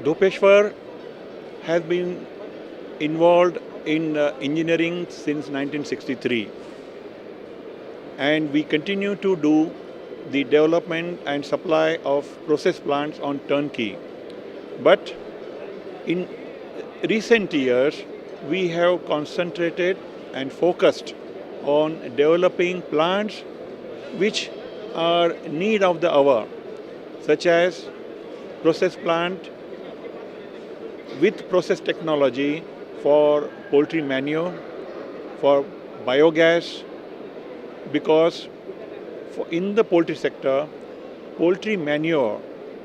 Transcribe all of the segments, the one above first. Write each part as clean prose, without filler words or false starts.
Dopeshwar has been involved in engineering since 1963, and we continue to do the development and supply of process plants on turnkey. But in recent years, we have concentrated and focused on developing plants which are need of the hour, such as process plant with process technology for poultry manure, for biogas, because in the poultry sector, poultry manure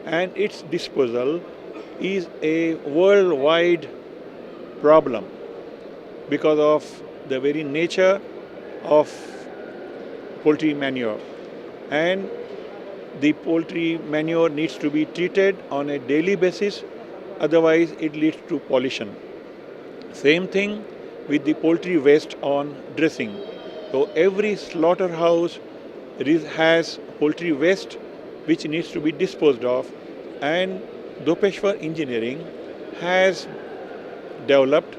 and its disposal is a worldwide problem because of the very nature of poultry manure. And the poultry manure needs to be treated on a daily basis, otherwise it leads to pollution. Same thing with the poultry waste on dressing. So every slaughterhouse has poultry waste which needs to be disposed of, and Dopeshwar Engineering has developed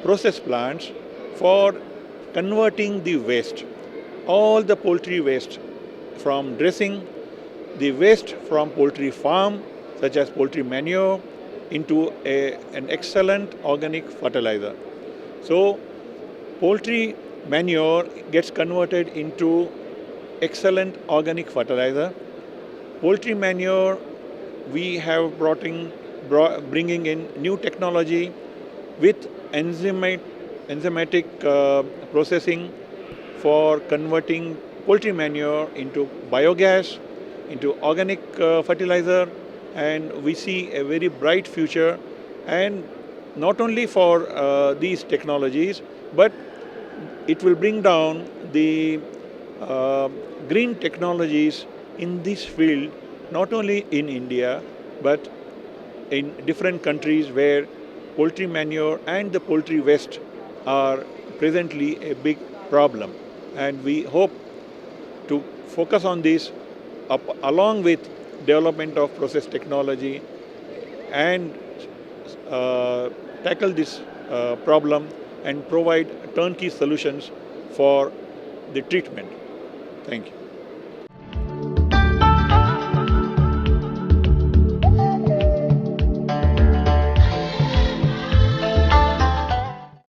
process plants for converting the waste, all the poultry waste from dressing, the waste from poultry farm such as poultry manure into an excellent organic fertilizer. So poultry manure gets converted into excellent organic fertilizer. Poultry manure, we have bringing in new technology with enzymatic processing for converting poultry manure into biogas, into organic fertilizer, and we see a very bright future, and not only for these technologies, but it will bring down the green technologies in this field, not only in India, but in different countries where poultry manure and the poultry waste are presently a big problem. And we hope to focus on this along with development of process technology and tackle this problem and provide turnkey solutions for the treatment. Thank you.